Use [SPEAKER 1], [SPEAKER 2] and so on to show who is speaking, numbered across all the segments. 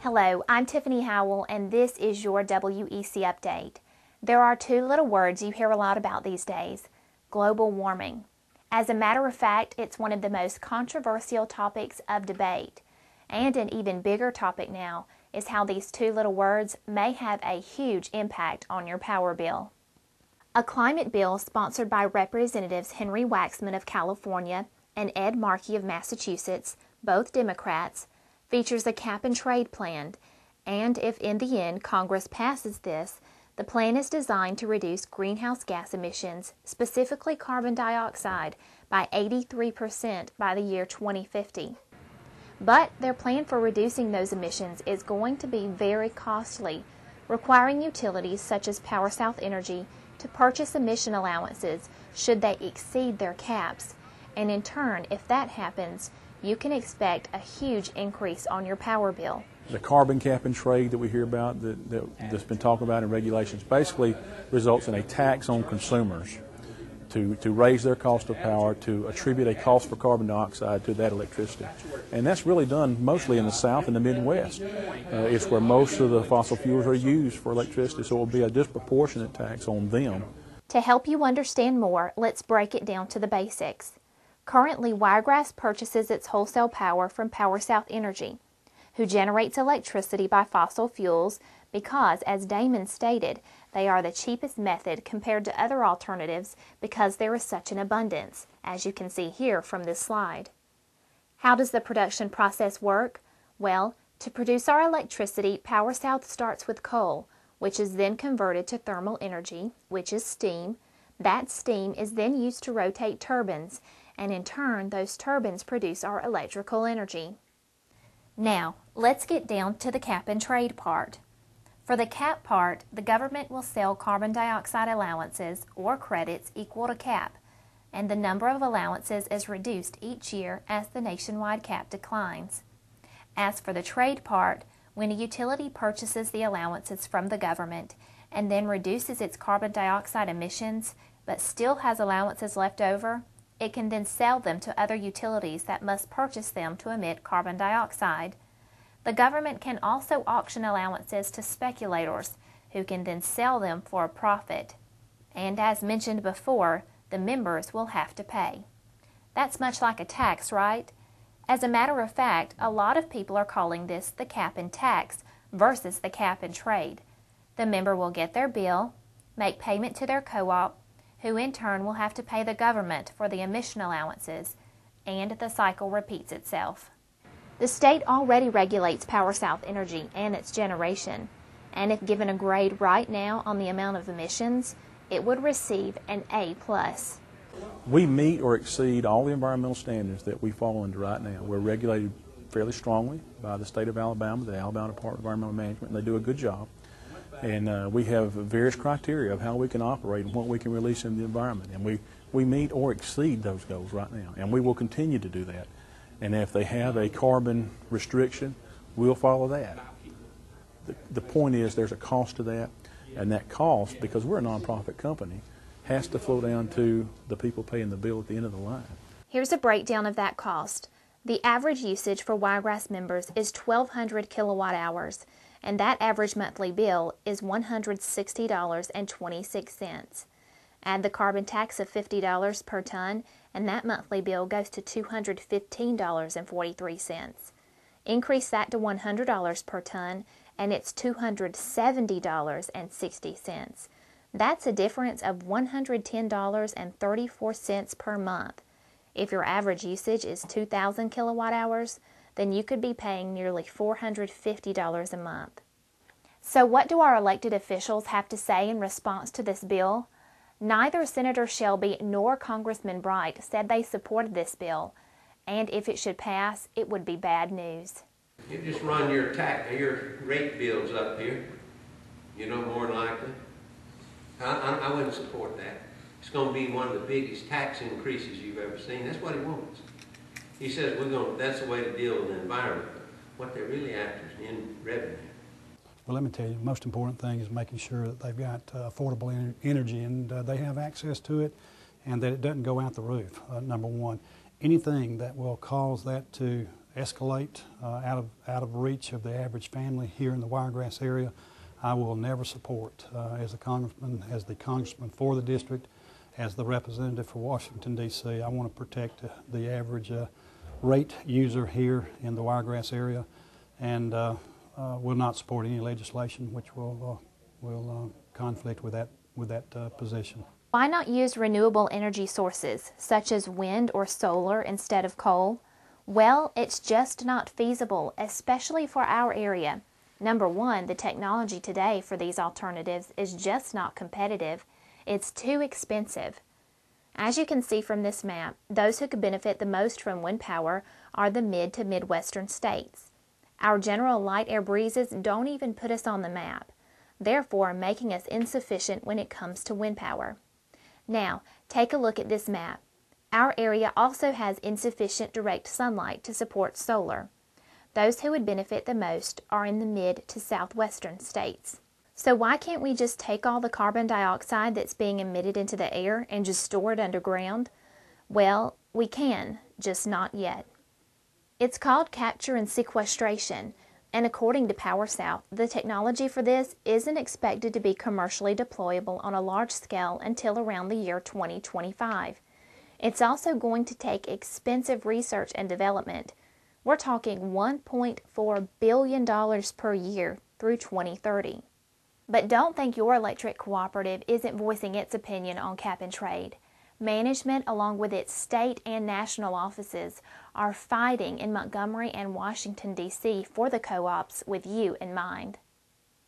[SPEAKER 1] Hello, I'm Tiffany Howell, and this is your WEC Update. There are two little words you hear a lot about these days: global warming. As a matter of fact, it's one of the most controversial topics of debate. And an even bigger topic now is how these two little words may have a huge impact on your power bill. A climate bill sponsored by Representatives Henry Waxman of California and Ed Markey of Massachusetts, both Democrats, features a cap-and-trade plan, and if in the end Congress passes this, the plan is designed to reduce greenhouse gas emissions, specifically carbon dioxide, by 83% by the year 2050. But their plan for reducing those emissions is going to be very costly, requiring utilities such as PowerSouth Energy to purchase emission allowances should they exceed their caps, and in turn, if that happens, you can expect a huge increase on your power bill.
[SPEAKER 2] The carbon cap and trade that we hear about, that's been talked about in regulations, basically results in a tax on consumers to raise their cost of power, to attribute a cost for carbon dioxide to that electricity. And that's really done mostly in the South and the Midwest. It's where most of the fossil fuels are used for electricity, so it will be a disproportionate tax on them.
[SPEAKER 1] To help you understand more, let's break it down to the basics. Currently, Wiregrass purchases its wholesale power from PowerSouth Energy, who generates electricity by fossil fuels because, as Damon stated, they are the cheapest method compared to other alternatives because there is such an abundance, as you can see here from this slide. How does the production process work? Well, to produce our electricity, PowerSouth starts with coal, which is then converted to thermal energy, which is steam. That steam is then used to rotate turbines, and in turn, those turbines produce our electrical energy. Now, let's get down to the cap and trade part. For the cap part, the government will sell carbon dioxide allowances or credits equal to cap, and the number of allowances is reduced each year as the nationwide cap declines. As for the trade part, when a utility purchases the allowances from the government and then reduces its carbon dioxide emissions, but still has allowances left over, it can then sell them to other utilities that must purchase them to emit carbon dioxide. The government can also auction allowances to speculators, who can then sell them for a profit. And as mentioned before, the members will have to pay. That's much like a tax, right? As a matter of fact, a lot of people are calling this the cap and tax versus the cap and trade. The member will get their bill, make payment to their co-op, who in turn will have to pay the government for the emission allowances, and the cycle repeats itself. The state already regulates PowerSouth Energy and its generation, and if given a grade right now on the amount of emissions, it would receive an A+.
[SPEAKER 2] We meet or exceed all the environmental standards that we fall under right now. We're regulated fairly strongly by the state of Alabama, the Alabama Department of Environmental Management, and they do a good job. And we have various criteria of how we can operate and what we can release in the environment. And we meet or exceed those goals right now, and we will continue to do that. And if they have a carbon restriction, we'll follow that. The point is there's a cost to that, and that cost, because we're a nonprofit company, has to flow down to the people paying the bill at the end of the line.
[SPEAKER 1] Here's a breakdown of that cost. The average usage for Wiregrass members is 1,200 kilowatt hours, and that average monthly bill is $160.26. Add the carbon tax of $50 per ton, and that monthly bill goes to $215.43. Increase that to $100 per ton, and it's $270.60. That's a difference of $110.34 per month. If your average usage is 2,000 kilowatt hours, then you could be paying nearly $450 a month. So what do our elected officials have to say in response to this bill? Neither Senator Shelby nor Congressman Bright said they supported this bill, and if it should pass, it would be bad news.
[SPEAKER 3] You just run your rate bills up here, more than likely. I wouldn't support that. It's going to be one of the biggest tax increases you've ever seen. That's what he wants. He says that's the way to deal with the environment. What they're really after is in revenue.
[SPEAKER 4] Well, let me tell you, the most important thing is making sure that they've got affordable energy and they have access to it, and that it doesn't go out the roof, number one. Anything that will cause that to escalate out of reach of the average family here in the Wiregrass area, I will never support. As the congressman for the district, as the representative for Washington, D.C., I want to protect the average rate user here in the Wiregrass area, and will not support any legislation which will conflict with that position.
[SPEAKER 1] Why not use renewable energy sources, such as wind or solar, instead of coal? Well, it's just not feasible, especially for our area. Number one, the technology today for these alternatives is just not competitive. It's too expensive. As you can see from this map, those who could benefit the most from wind power are the mid to midwestern states. Our general light air breezes don't even put us on the map, therefore making us insufficient when it comes to wind power. Now, take a look at this map. Our area also has insufficient direct sunlight to support solar. Those who would benefit the most are in the mid to southwestern states. So why can't we just take all the carbon dioxide that's being emitted into the air and just store it underground? Well, we can, just not yet. It's called capture and sequestration, and according to PowerSouth, the technology for this isn't expected to be commercially deployable on a large scale until around the year 2025. It's also going to take expensive research and development. We're talking $1.4 billion per year through 2030. But don't think your electric cooperative isn't voicing its opinion on cap and trade. Management, along with its state and national offices, are fighting in Montgomery and Washington, D.C. for the co-ops with you in mind.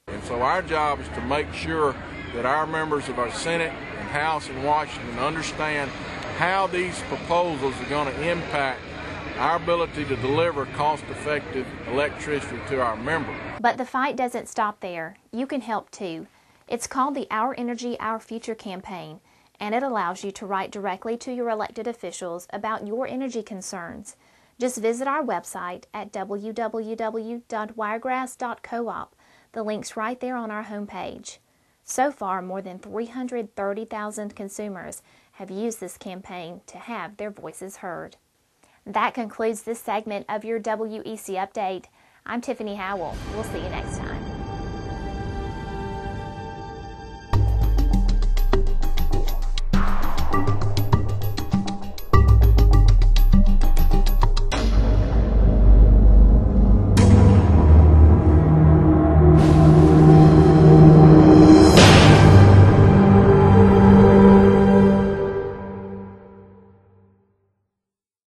[SPEAKER 5] And so our job is to make sure that our members of our Senate and House in Washington understand how these proposals are going to impact our ability to deliver cost-effective electricity to our members.
[SPEAKER 1] But the fight doesn't stop there. You can help too. It's called the Our Energy, Our Future campaign, and it allows you to write directly to your elected officials about your energy concerns. Just visit our website at www.wiregrass.coop. The link's right there on our homepage. So far, more than 330,000 consumers have used this campaign to have their voices heard. That concludes this segment of your WEC Update. I'm Tiffany Howell. We'll see you next time.